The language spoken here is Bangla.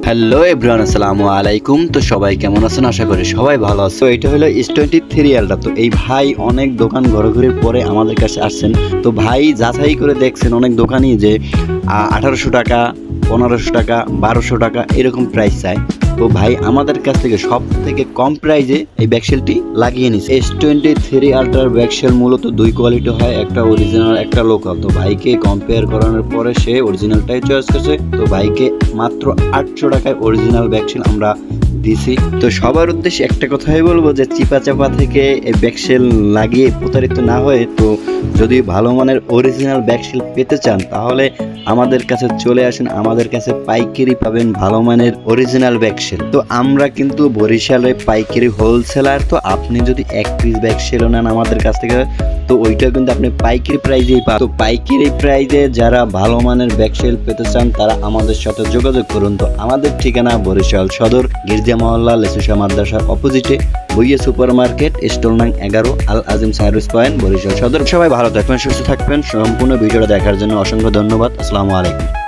হ্যালো এভরিওয়ান, আসসালামু আলাইকুম। তো সবাই কেমন আছেন? আশা করি সবাই ভালো আছে। তো এটা হলো S23 আলট্রা। তো এই ভাই অনেক দোকান ঘোরাঘুরির পরে আমাদের কাছে আসছেন। তো ভাই যাচাই করে দেখছেন অনেক দোকানই যে 1800 টাকা, 1500 টাকা, 1200 টাকা এরকম প্রাইস চায়। তো ভাই আমাদের কাছ থেকে সব থেকে কম প্রাইজে এই ব্যাকসেলটি লাগিয়ে নিছে। S23 আলট্রার ব্যাকসেল মূলত দুই কোয়ালিটি হয়, একটা অরিজিনাল একটা লোকাল। তো ভাইকে কম্পেয়ার করানোর পরে সে অরিজিনালটাই চয়েস করছে। তো ভাইকে মাত্র 800 টাকায় অরিজিনাল ব্যাকসেল আমরা দিছি। তো সবার উদ্দেশ্যে একটা কথাই বলবো যে চিপা চাপা থেকে এই ব্যাকসেল লাগিয়ে প্রতারিত না হয়ে, তো যদি ভালো মানের অরিজিনাল ব্যাকসেল পেতে চান তাহলে আমাদের কাছে চলে আসেন। আমাদের কাছে পাইকারি পাবেন ভালো মানের অরিজিনাল ব্যাকসেল। তো আমরা কিন্তু বরিশালে পাইকারি হোলসেলার। তো আপনি যদি এক পিস ব্যাকসেলও নেন আমাদের কাছ থেকে, তো ওইটাও কিন্তু আপনি পাইকারি প্রাইজেই পাবেন। তো পাইকারি প্রাইজে যারা ভালো মানের ব্যাকসেল পেতে চান তারা আমাদের সাথে যোগাযোগ করুন। তো আমাদের ঠিকানা বরিশাল সদর গির্জা মহল্লা লেসুসা মাদ্রাসার অপোজিটে বইয়ে সুপার মার্কেট, স্টল নং 11, আল আজিম সার্ভিস পয়েন্ট, বরিশাল সদর। সবাই ভালো থাকবেন, সুস্থ থাকবেন। সম্পূর্ণ ভিডিওটা দেখার জন্য অসংখ্য ধন্যবাদ। আসসালামু আলাইকুম।